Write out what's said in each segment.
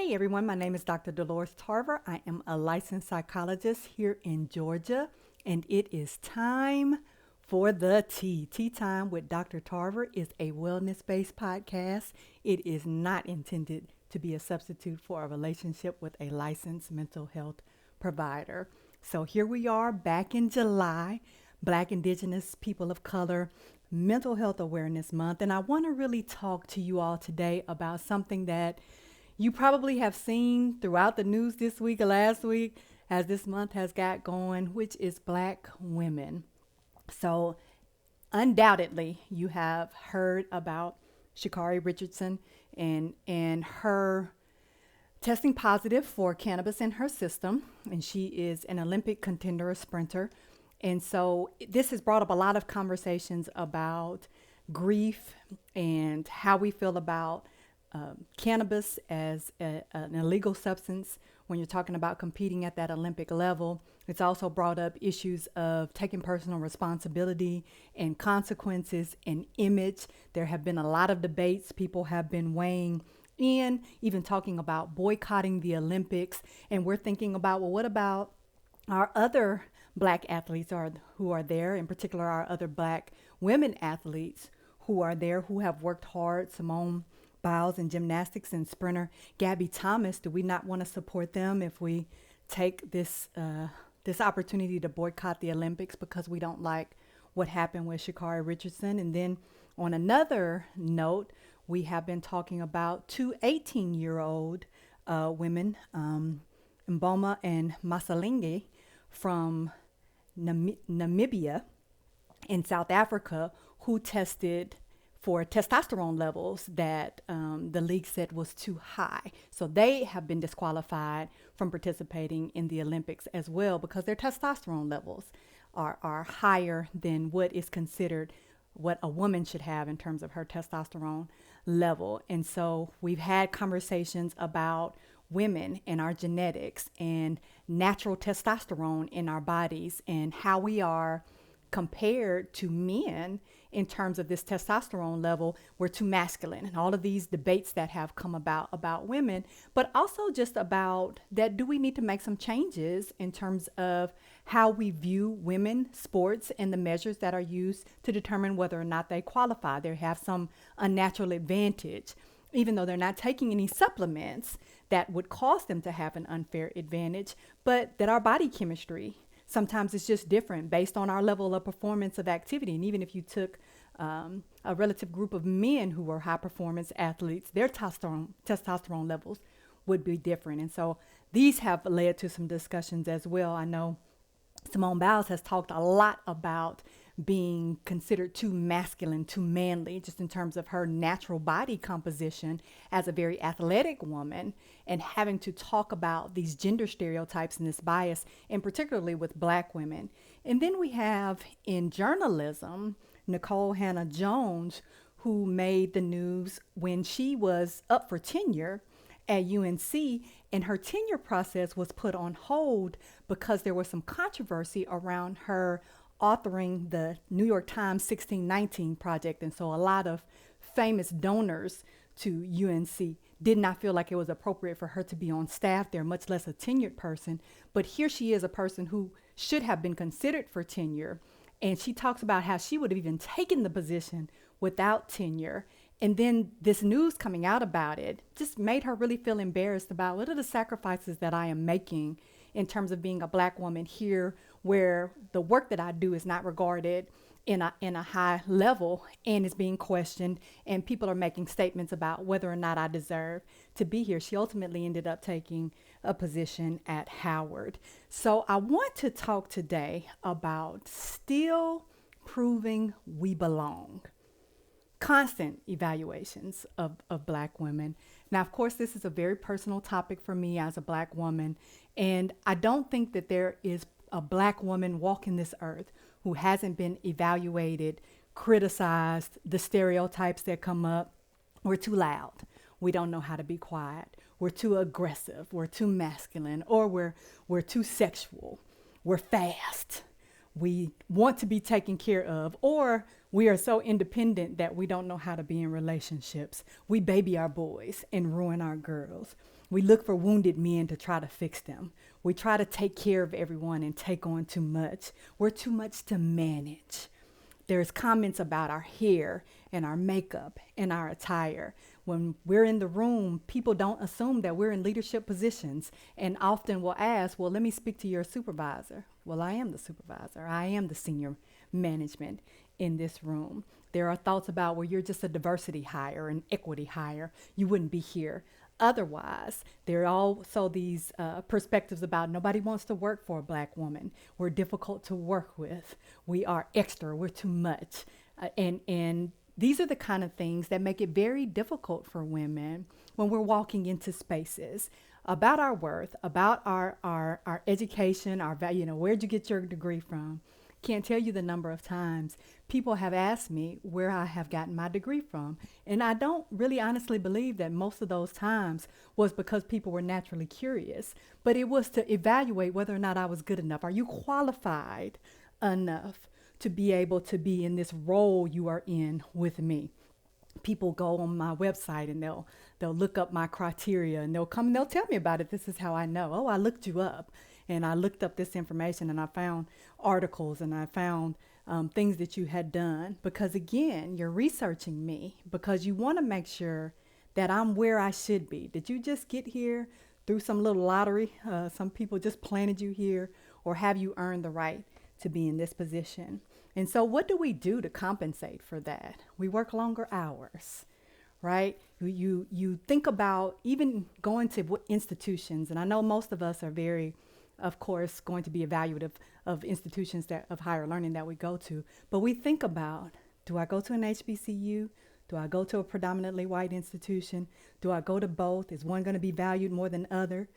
Hey everyone, my name is Dr. Dolores Tarver. I am a licensed psychologist here in Georgia, and it is time for the tea. Tea Time with Dr. Tarver is a wellness-based podcast. It is not intended to be a substitute for a relationship with a licensed mental health provider. So here we are back in July, Black, Indigenous, People of Color, Mental Health Awareness Month, and I want to really talk to you all today about something that you probably have seen throughout the news this week or last week as this month has got going, which is Black women. So undoubtedly, you have heard about Shikari Richardson and her testing positive for cannabis in her system. And she is an Olympic contender, a sprinter. And so this has brought up a lot of conversations about grief and how we feel about cannabis as an illegal substance when you're talking about competing at that Olympic level. It's also brought up issues of taking personal responsibility and consequences and image. There have been a lot of debates. People have been weighing in, even talking about boycotting the Olympics. And we're thinking about, well, what about our other Black athletes who are there, in particular our other Black women athletes who are there, who have worked hard, Simone Biles in gymnastics and sprinter Gabby Thomas. Do we not want to support them if we take this opportunity to boycott the Olympics because we don't like what happened with Shikari Richardson? And then on another note, we have been talking about two 18-year-old women, Mboma and Masalingi from Namibia in South Africa, who tested for testosterone levels that the league said was too high. So they have been disqualified from participating in the Olympics as well because their testosterone levels are higher than what is considered what a woman should have in terms of her testosterone level. And so we've had conversations about women and our genetics and natural testosterone in our bodies and how we are compared to men in terms of this testosterone level. We're too masculine, and all of these debates that have come about women, but also just about that, do we need to make some changes in terms of how we view women sports and the measures that are used to determine whether or not they qualify? They have some unnatural advantage, even though they're not taking any supplements that would cause them to have an unfair advantage, but that our body chemistry sometimes it's just different based on our level of performance of activity. And even if you took a relative group of men who were high performance athletes, their testosterone levels would be different. And so these have led to some discussions as well. I know Simone Biles has talked a lot about being considered too masculine, too manly, just in terms of her natural body composition as a very athletic woman, and having to talk about these gender stereotypes and this bias, and particularly with Black women. And then we have in journalism, Nicole Hanna Jones, who made the news when she was up for tenure at UNC, and her tenure process was put on hold because there was some controversy around her authoring the New York Times 1619 project. And so a lot of famous donors to UNC did not feel like it was appropriate for her to be on staff there, much less a tenured person. But here she is, a person who should have been considered for tenure. And she talks about how she would have even taken the position without tenure. And then this news coming out about it just made her really feel embarrassed about what are the sacrifices that I am making in terms of being a Black woman here, where the work that I do is not regarded in a high level and is being questioned, and people are making statements about whether or not I deserve to be here. She ultimately ended up taking a position at Howard. So I want to talk today about still proving we belong. Constant evaluations of Black women. Now, of course, this is a very personal topic for me as a Black woman, and I don't think that there is a Black woman walking this earth who hasn't been evaluated, criticized, the stereotypes that come up. We're too loud. We don't know how to be quiet. We're too aggressive. We're too masculine, or we're too sexual. We're fast. We want to be taken care of, or we are so independent that we don't know how to be in relationships. We baby our boys and ruin our girls. We look for wounded men to try to fix them. We try to take care of everyone and take on too much. We're too much to manage. There's comments about our hair and our makeup and our attire. When we're in the room, people don't assume that we're in leadership positions and often will ask, well, let me speak to your supervisor. Well, I am the supervisor. I am the senior management in this room. There are thoughts about, well, you're just a diversity hire, an equity hire. You wouldn't be here otherwise. There are also these perspectives about nobody wants to work for a Black woman. We're difficult to work with. We are extra. We're too much. And these are the kind of things that make it very difficult for women when we're walking into spaces about our worth, about our education, our value. Where'd you get your degree from? Can't tell you the number of times people have asked me where I have gotten my degree from. And I don't really honestly believe that most of those times was because people were naturally curious, but it was to evaluate whether or not I was good enough. Are you qualified enough to be able to be in this role you are in with me? People go on my website and they'll look up my criteria and they'll come and they'll tell me about it. This is how I know. Oh, I looked you up. And I looked up this information and I found articles and I found things that you had done, because again, you're researching me because you want to make sure that I'm where I should be. Did you just get here through some little lottery? Some people just planted you here, or have you earned the right to be in this position? And so what do we do to compensate for that? We work longer hours, right? You think about even going to institutions, and I know most of us are very, of course, going to be evaluative of institutions of higher learning that we go to. But we think about, do I go to an HBCU? Do I go to a predominantly white institution? Do I go to both? Is one going to be valued more than another?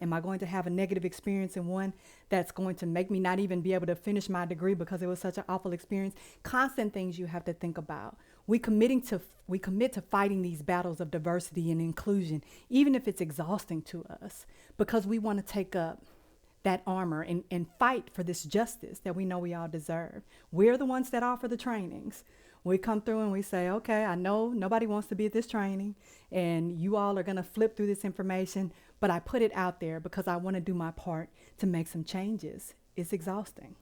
Am I going to have a negative experience in one that's going to make me not even be able to finish my degree because it was such an awful experience? Constant things you have to think about. We commit to fighting these battles of diversity and inclusion, even if it's exhausting to us, because we want to take up that armor and fight for this justice that we know we all deserve. We're the ones that offer the trainings. We come through and we say, okay, I know nobody wants to be at this training and you all are going to flip through this information, but I put it out there because I want to do my part to make some changes. It's exhausting.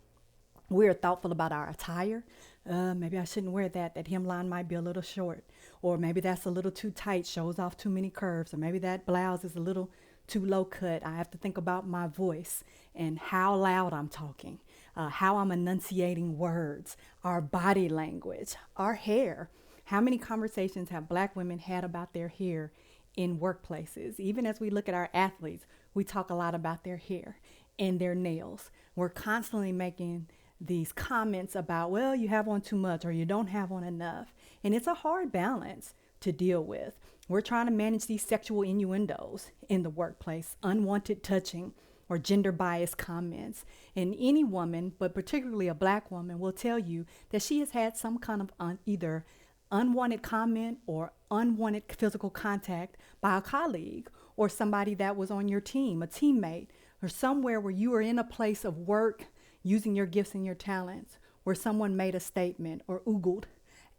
We're thoughtful about our attire. Maybe I shouldn't wear that. That hemline might be a little short, or maybe that's a little too tight, shows off too many curves, or maybe that blouse is a little too low cut. I have to think about my voice and how loud I'm talking, how I'm enunciating words, our body language, our hair. How many conversations have Black women had about their hair in workplaces? Even as we look at our athletes, we talk a lot about their hair and their nails. We're constantly making these comments about, well, you have on too much or you don't have on enough. And it's a hard balance to deal with. We're trying to manage these sexual innuendos in the workplace, unwanted touching or gender biased comments. And any woman, but particularly a Black woman, will tell you that she has had some kind of either unwanted comment or unwanted physical contact by a colleague or somebody that was on your team, a teammate, or somewhere where you were in a place of work using your gifts and your talents, where someone made a statement or oogled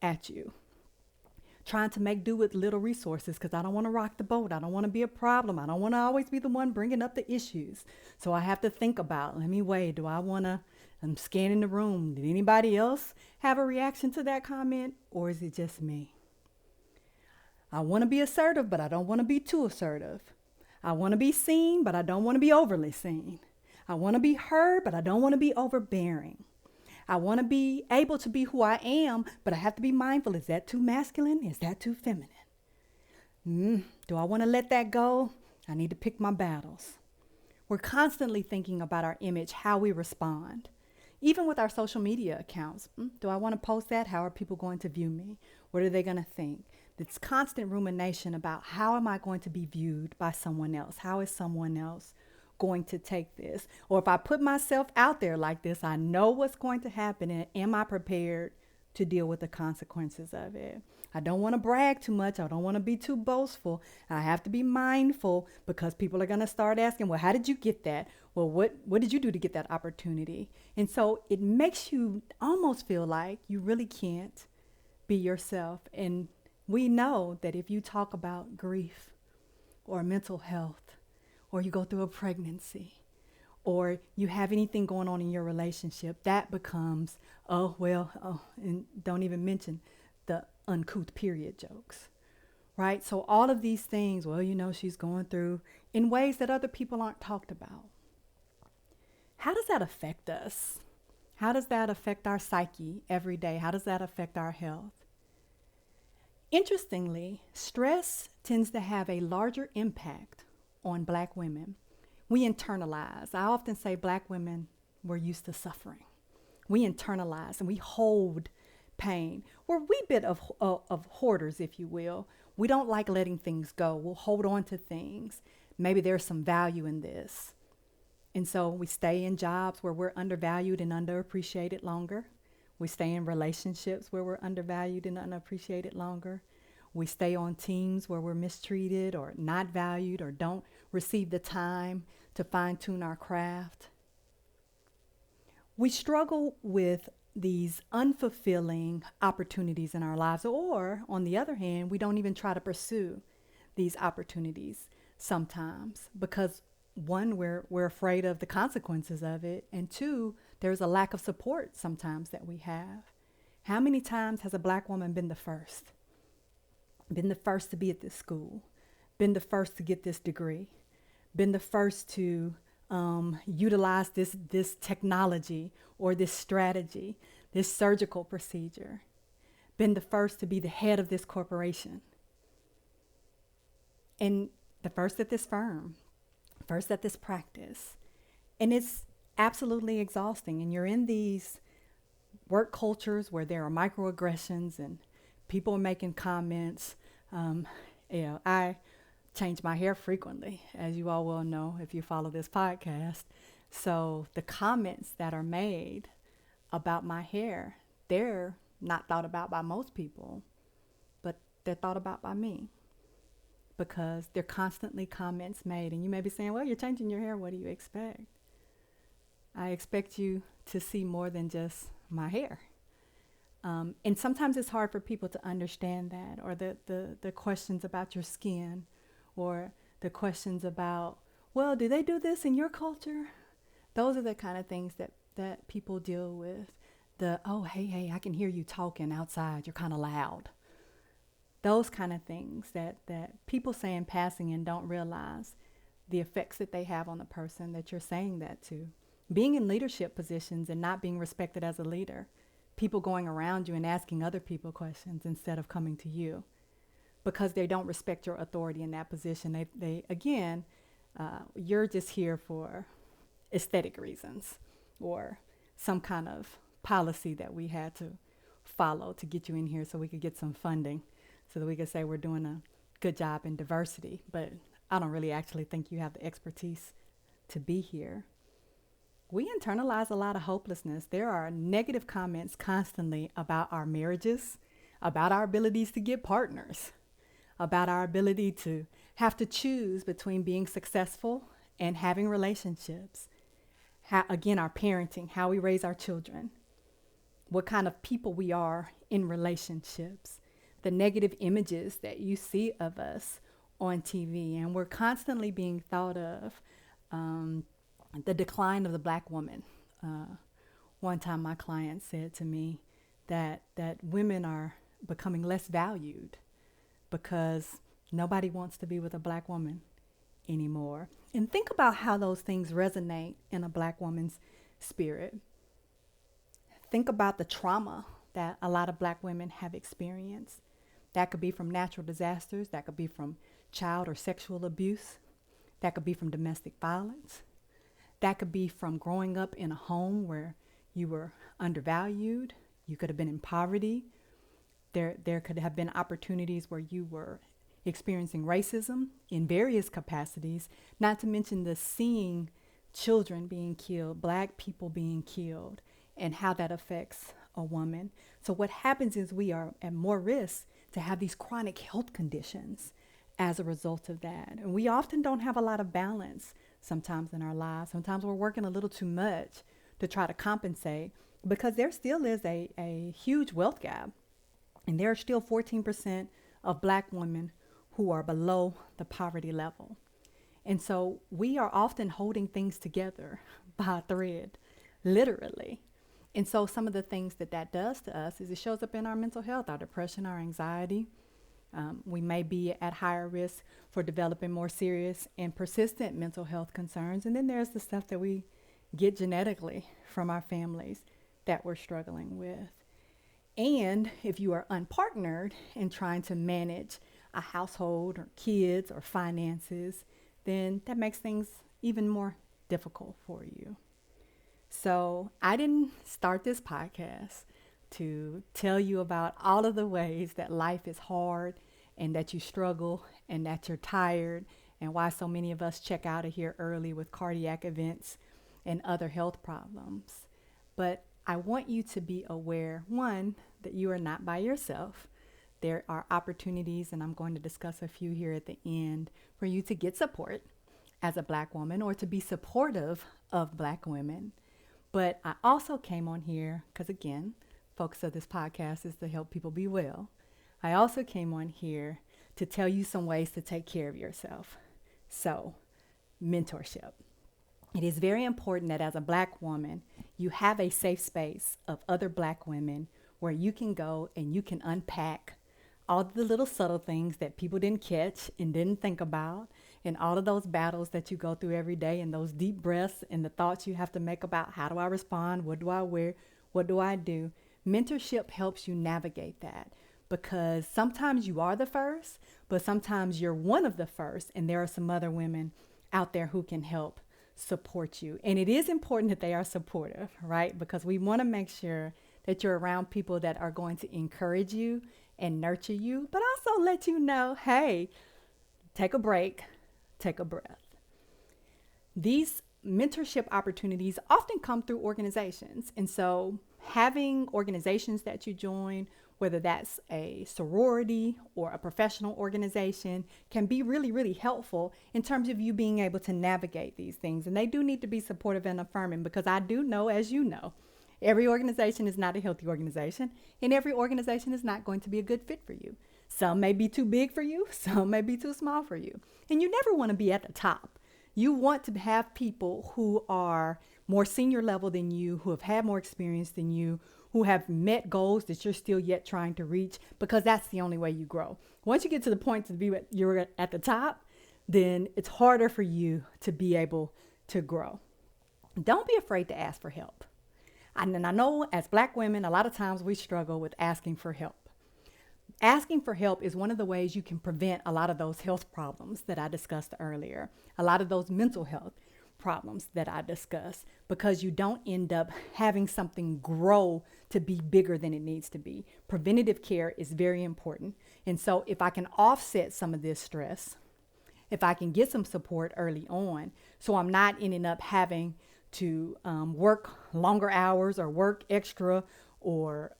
at you. Trying to make do with little resources because I don't want to rock the boat. I don't want to be a problem. I don't want to always be the one bringing up the issues. So I have to think about, let me weigh, I'm scanning the room. Did anybody else have a reaction to that comment, or is it just me? I want to be assertive, but I don't want to be too assertive. I want to be seen, but I don't want to be overly seen. I want to be heard, but I don't want to be overbearing. I want to be able to be who I am, but I have to be mindful. Is that too masculine? Is that too feminine? Do I want to let that go? I need to pick my battles. We're constantly thinking about our image, how we respond. Even with our social media accounts, do I want to post that? How are people going to view me? What are they going to think? This constant rumination about how am I going to be viewed by someone else? How is someone else going to take this? Or if I put myself out there like this, I know what's going to happen, and am I prepared to deal with the consequences of it? I don't want to brag too much. I don't want to be too boastful. I have to be mindful because people are going to start asking, well, how did you get that? Well, what did you do to get that opportunity? And so it makes you almost feel like you really can't be yourself. And we know that if you talk about grief or mental health, or you go through a pregnancy, or you have anything going on in your relationship, that becomes, and don't even mention the uncouth period jokes, right? So all of these things, she's going through in ways that other people aren't talked about. How does that affect us? How does that affect our psyche every day? How does that affect our health? Interestingly, stress tends to have a larger impact on Black women. We internalize. I often say Black women, we're used to suffering. We internalize and we hold pain. We're a wee bit of hoarders, if you will. We don't like letting things go. We'll hold on to things. Maybe there's some value in this. And so we stay in jobs where we're undervalued and underappreciated longer. We stay in relationships where we're undervalued and unappreciated longer. We stay on teams where we're mistreated or not valued or don't receive the time to fine-tune our craft. We struggle with these unfulfilling opportunities in our lives, or on the other hand, we don't even try to pursue these opportunities sometimes because one, we're afraid of the consequences of it, and two, there's a lack of support sometimes that we have. How many times has a Black woman been the first? Been the first to be at this school, been the first to get this degree, been the first to utilize this technology or this strategy, this surgical procedure, been the first to be the head of this corporation, and the first at this firm, first at this practice. And it's absolutely exhausting. And you're in these work cultures where there are microaggressions and people are making comments. I change my hair frequently, as you all well know if you follow this podcast. So the comments that are made about my hair, they're not thought about by most people, but they're thought about by me, because there are constantly comments made. And you may be saying, well, you're changing your hair. What do you expect? I expect you to see more than just my hair. And sometimes it's hard for people to understand that, or the questions about your skin, or the questions about, well, do they do this in your culture? Those are the kind of things that people deal with. Hey, I can hear you talking outside. You're kind of loud. Those kind of things that people say in passing and don't realize the effects that they have on the person that you're saying that to. Being in leadership positions and not being respected as a leader. People going around you and asking other people questions instead of coming to you because they don't respect your authority in that position. They again, you're just here for aesthetic reasons or some kind of policy that we had to follow to get you in here so we could get some funding, so that we could say we're doing a good job in diversity. But I don't really actually think you have the expertise to be here. We internalize a lot of hopelessness. There are negative comments constantly about our marriages, about our abilities to get partners, about our ability to have to choose between being successful and having relationships. Again, our parenting, how we raise our children, what kind of people we are in relationships, the negative images that you see of us on TV. And we're constantly being thought of the decline of the Black woman. One time my client said to me that women are becoming less valued because nobody wants to be with a Black woman anymore. And think about how those things resonate in a Black woman's spirit. Think about the trauma that a lot of Black women have experienced. That could be from natural disasters. That could be from child or sexual abuse. That could be from domestic violence. That could be from growing up in a home where you were undervalued. You could have been in poverty. There could have been opportunities where you were experiencing racism in various capacities, not to mention the seeing children being killed, Black people being killed, and how that affects a woman. So what happens is we are at more risk to have these chronic health conditions as a result of that. And we often don't have a lot of balance sometimes in our lives. Sometimes we're working a little too much to try to compensate, because there still is a huge wealth gap. And there are still 14% of Black women who are below the poverty level. And so we are often holding things together by a thread, literally. And so some of the things that does to us is it shows up in our mental health, our depression, our anxiety. We may be at higher risk for developing more serious and persistent mental health concerns. And then there's the stuff that we get genetically from our families that we're struggling with. And if you are unpartnered and trying to manage a household or kids or finances, then that makes things even more difficult for you. So I didn't start this podcast to tell you about all of the ways that life is hard and that you struggle and that you're tired and why so many of us check out of here early with cardiac events and other health problems. But I want you to be aware, one, that you are not by yourself. There are opportunities, and I'm going to discuss a few here at the end, for you to get support as a Black woman or to be supportive of Black women. But I also came on here because, again, focus of this podcast is to help people be well. I also came on here to tell you some ways to take care of yourself. So, mentorship. It is very important that as a Black woman, you have a safe space of other Black women where you can go and you can unpack all the little subtle things that people didn't catch and didn't think about, and all of those battles that you go through every day, and those deep breaths and the thoughts you have to make about how do I respond, what do I wear, what do I do. Mentorship helps you navigate that, because sometimes you are the first, but sometimes you're one of the first, and there are some other women out there who can help support you. And it is important that they are supportive, right? Because we want to make sure that you're around people that are going to encourage you and nurture you, but also let you know, hey, take a break, take a breath. These mentorship opportunities often come through organizations. And so having organizations that you join, whether that's a sorority or a professional organization, can be really, really helpful in terms of you being able to navigate these things. And they do need to be supportive and affirming, because I do know, as you know, every organization is not a healthy organization, and every organization is not going to be a good fit for you. Some may be too big for you, some may be too small for you. And you never want to be at the top. You want to have people who are more senior level than you, who have had more experience than you, who have met goals that you're still yet trying to reach, because that's the only way you grow. Once you get to the point to be you're at the top, then it's harder for you to be able to grow. Don't be afraid to ask for help. And I know as Black women, a lot of times we struggle with asking for help. Asking for help is one of the ways you can prevent a lot of those health problems that I discussed earlier, a lot of those mental health problems that I discussed, because you don't end up having something grow to be bigger than it needs to be. Preventative care is very important. And so if I can offset some of this stress, if I can get some support early on, so I'm not ending up having to work longer hours or work extra or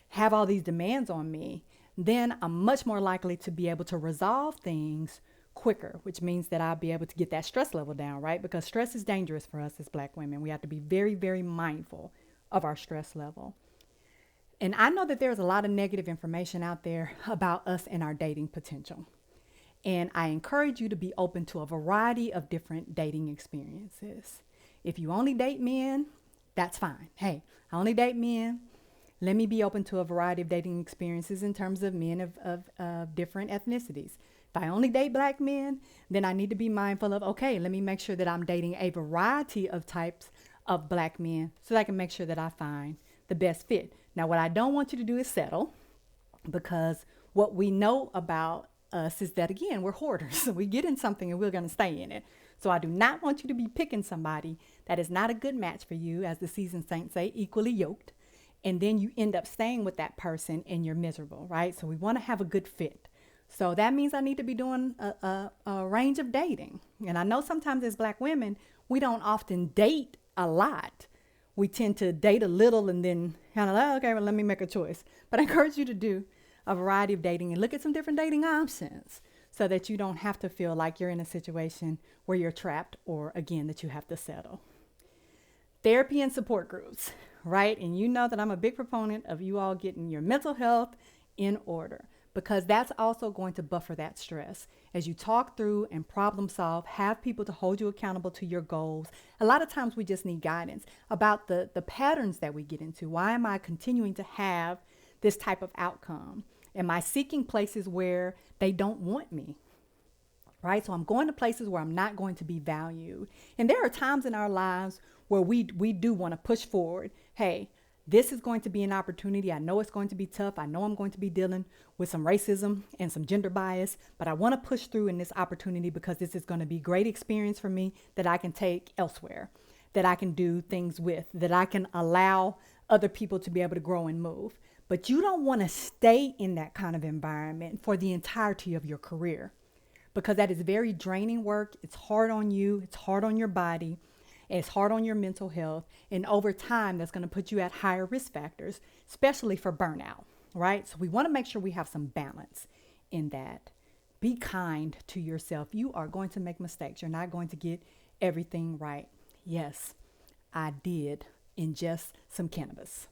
have all these demands on me, then I'm much more likely to be able to resolve things quicker, which means that I'll be able to get that stress level down, right? Because stress is dangerous for us as Black women. We have to be very, very mindful of our stress level. And I know that there's a lot of negative information out there about us and our dating potential. And I encourage you to be open to a variety of different dating experiences. If you only date men, that's fine. Hey, I only date men. Let me be open to a variety of dating experiences in terms of men of different ethnicities. If I only date Black men, then I need to be mindful of, okay, let me make sure that I'm dating a variety of types of Black men so that I can make sure that I find the best fit. Now, what I don't want you to do is settle, because what we know about us is that, again, we're hoarders. We get in something and we're going to stay in it. So I do not want you to be picking somebody that is not a good match for you, as the seasoned saints say, equally yoked. And then you end up staying with that person and you're miserable, right? So we want to have a good fit. So that means I need to be doing a range of dating. And I know sometimes as Black women, we don't often date a lot. We tend to date a little and then kind of like, okay, well, let me make a choice. But I encourage you to do a variety of dating and look at some different dating options so that you don't have to feel like you're in a situation where you're trapped or, again, that you have to settle. Therapy and support groups, right? And you know that I'm a big proponent of you all getting your mental health in order. because that's also going to buffer that stress. As you talk through and problem solve, have people to hold you accountable to your goals. A lot of times we just need guidance about the patterns that we get into. Why am I continuing to have this type of outcome? Am I seeking places where they don't want me? Right? So I'm going to places where I'm not going to be valued. And there are times in our lives where we do want to push forward. Hey, this is going to be an opportunity. I know it's going to be tough. I know I'm going to be dealing with some racism and some gender bias, but I want to push through in this opportunity because this is going to be great experience for me that I can take elsewhere, that I can do things with, that I can allow other people to be able to grow and move. But you don't want to stay in that kind of environment for the entirety of your career, because that is very draining work. It's hard on you. It's hard on your body. It's hard on your mental health. And over time, that's going to put you at higher risk factors, especially for burnout, right? So we want to make sure we have some balance in that. Be kind to yourself. You are going to make mistakes. You're not going to get everything right. Yes, I did ingest some cannabis,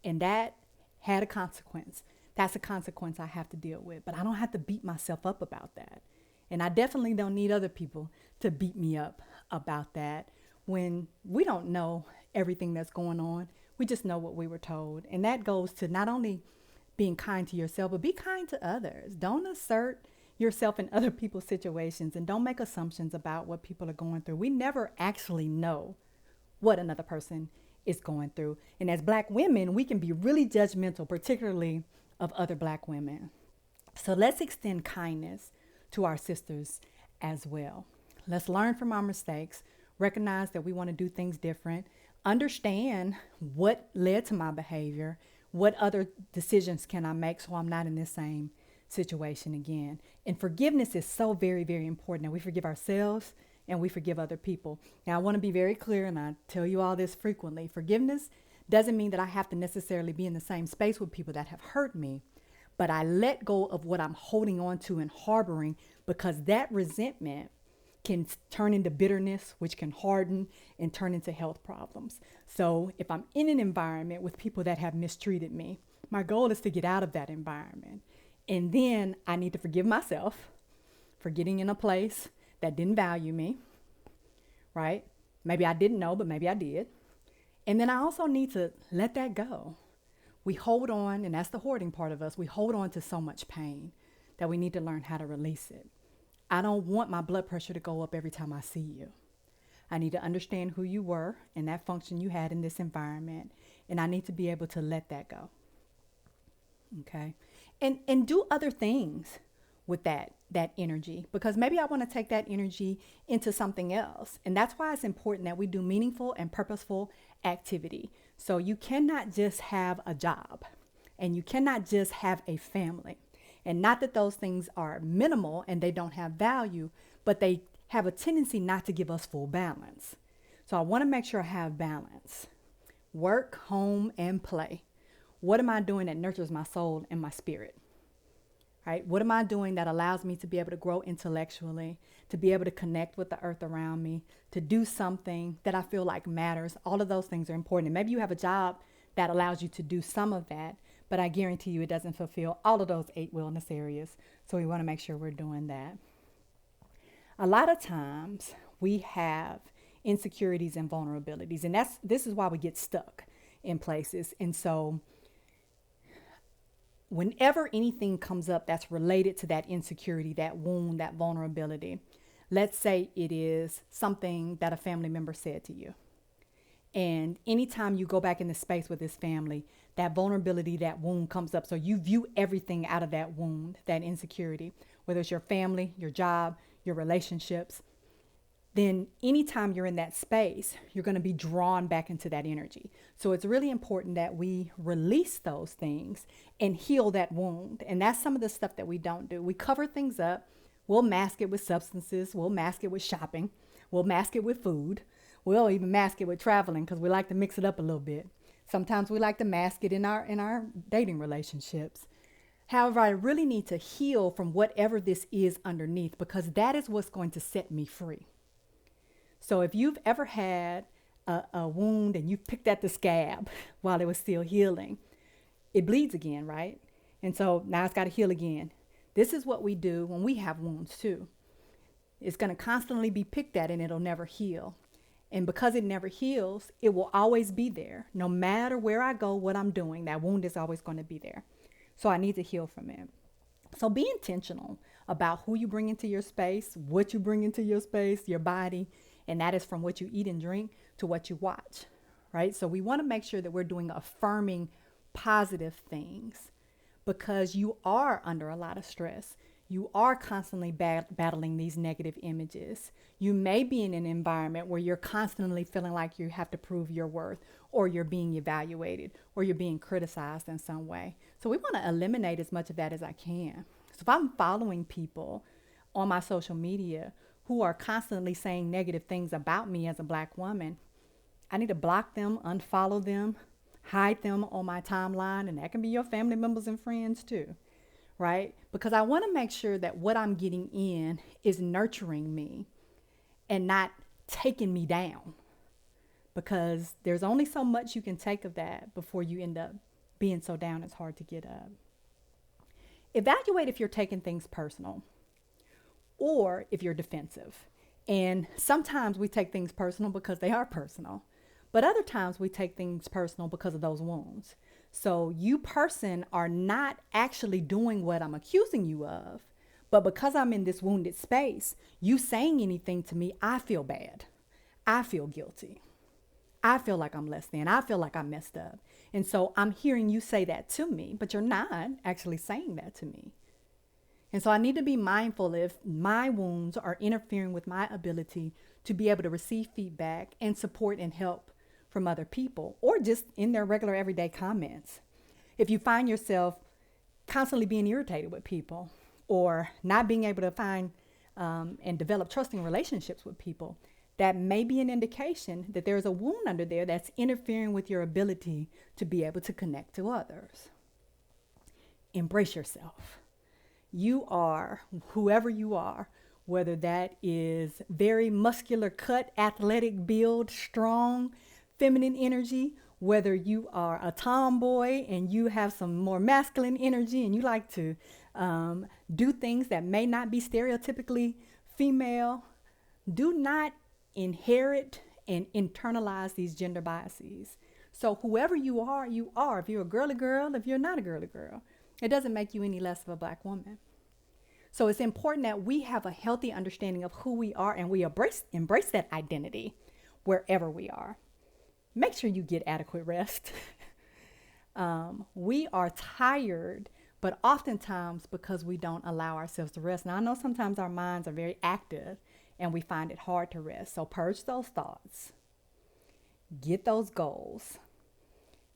and that had a consequence. That's a consequence I have to deal with, but I don't have to beat myself up about that. And I definitely don't need other people to beat me up about that when we don't know everything that's going on. We just know what we were told. And that goes to not only being kind to yourself, but be kind to others. Don't assert yourself in other people's situations, and don't make assumptions about what people are going through. We never actually know what another person is going through. And as Black women, we can be really judgmental, particularly of other Black women. So let's extend kindness to our sisters as well. Let's learn from our mistakes, recognize that we want to do things different, understand what led to my behavior, what other decisions can I make so I'm not in this same situation again. And forgiveness is so very, very important that we forgive ourselves and we forgive other people. Now, I want to be very clear, and I tell you all this frequently. Forgiveness doesn't mean that I have to necessarily be in the same space with people that have hurt me, but I let go of what I'm holding on to and harboring, because that resentment can turn into bitterness, which can harden and turn into health problems. So if I'm in an environment with people that have mistreated me, my goal is to get out of that environment. And then I need to forgive myself for getting in a place that didn't value me, right? Maybe I didn't know, but maybe I did. And then I also need to let that go. We hold on, and that's the hoarding part of us. We hold on to so much pain that we need to learn how to release it. I don't want my blood pressure to go up every time I see you. I need to understand who you were and that function you had in this environment, and I need to be able to let that go. Okay? And do other things with that energy, because maybe I want to take that energy into something else. And that's why it's important that we do meaningful and purposeful activity. So you cannot just have a job, and you cannot just have a family. And not that those things are minimal and they don't have value, but they have a tendency not to give us full balance. So I want to make sure I have balance. Work, home, and play. What am I doing that nurtures my soul and my spirit? Right? What am I doing that allows me to be able to grow intellectually, to be able to connect with the earth around me, to do something that I feel like matters? All of those things are important. And maybe you have a job that allows you to do some of that, but I guarantee you it doesn't fulfill all of those 8 wellness areas. So we want to make sure we're doing that. A lot of times we have insecurities and vulnerabilities, and this is why we get stuck in places. And so whenever anything comes up that's related to that insecurity, that wound, that vulnerability, let's say it is something that a family member said to you. And anytime you go back in the space with this family, that vulnerability, that wound comes up. So you view everything out of that wound, that insecurity, whether it's your family, your job, your relationships. Then anytime you're in that space, you're going to be drawn back into that energy. So it's really important that we release those things and heal that wound. And that's some of the stuff that we don't do. We cover things up. We'll mask it with substances. We'll mask it with shopping. We'll mask it with food. We'll even mask it with traveling because we like to mix it up a little bit. Sometimes we like to mask it in our dating relationships. However, I really need to heal from whatever this is underneath, because that is what's going to set me free. So if you've ever had a wound and you picked at the scab while it was still healing, it bleeds again, right? And so now it's got to heal again. This is what we do when we have wounds too. It's going to constantly be picked at and it'll never heal. And because it never heals, it will always be there. No matter where I go, what I'm doing, that wound is always going to be there. So I need to heal from it. So be intentional about who you bring into your space, what you bring into your space, your body, and that is from what you eat and drink to what you watch, right? So we want to make sure that we're doing affirming positive things because you are under a lot of stress. You are constantly battling these negative images. You may be in an environment where you're constantly feeling like you have to prove your worth, or you're being evaluated, or you're being criticized in some way. So we want to eliminate as much of that as I can. So if I'm following people on my social media who are constantly saying negative things about me as a Black woman, I need to block them, unfollow them, hide them on my timeline, and that can be your family members and friends too. Right? Because I want to make sure that what I'm getting in is nurturing me and not taking me down. Because there's only so much you can take of that before you end up being so down it's hard to get up. Evaluate if you're taking things personal or if you're defensive. And sometimes we take things personal because they are personal. But other times we take things personal because of those wounds. So you person are not actually doing what I'm accusing you of, but because I'm in this wounded space, you saying anything to me, I feel bad. I feel guilty. I feel like I'm less than. I feel like I messed up. And so I'm hearing you say that to me, but you're not actually saying that to me. And so I need to be mindful if my wounds are interfering with my ability to be able to receive feedback and support and help from other people, or just in their regular everyday comments. If you find yourself constantly being irritated with people or not being able to find and develop trusting relationships with people, that may be an indication that there's a wound under there that's interfering with your ability to be able to connect to others. Embrace yourself. You are whoever you are, whether that is very muscular cut, athletic build, strong, feminine energy, whether you are a tomboy and you have some more masculine energy and you like to do things that may not be stereotypically female. Do not inherit and internalize these gender biases. So whoever you are, you are. If you're a girly girl, if you're not a girly girl, it doesn't make you any less of a Black woman. So it's important that we have a healthy understanding of who we are and we embrace that identity wherever we are. Make sure you get adequate rest. We are tired, but oftentimes because we don't allow ourselves to rest. Now, I know sometimes our minds are very active and we find it hard to rest. So purge those thoughts. Get those goals.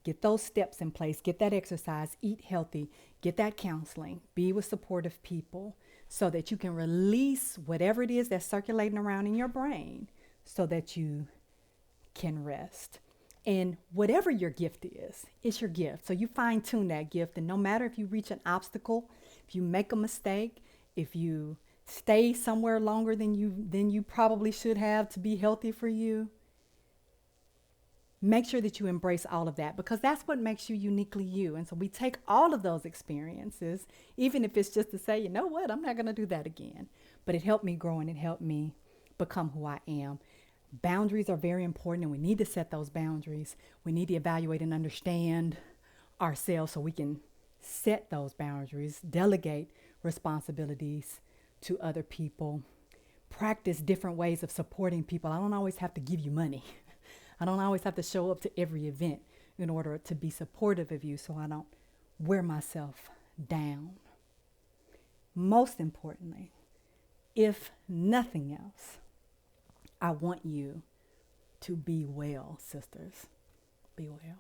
Get those steps in place. Get that exercise. Eat healthy. Get that counseling. Be with supportive people so that you can release whatever it is that's circulating around in your brain so that you can rest. And whatever your gift is, it's your gift. So you fine tune that gift. And no matter if you reach an obstacle, if you make a mistake, if you stay somewhere longer than you probably should have to be healthy for you, make sure that you embrace all of that because that's what makes you uniquely you. And so we take all of those experiences, even if it's just to say, you know what, I'm not going to do that again. But it helped me grow and it helped me become who I am. Boundaries are very important and we need to set those boundaries. We need to evaluate and understand ourselves so we can set those boundaries, delegate responsibilities to other people, practice different ways of supporting people. I don't always have to give you money. I don't always have to show up to every event in order to be supportive of you so I don't wear myself down. Most importantly, if nothing else, I want you to be well, sisters. Be well.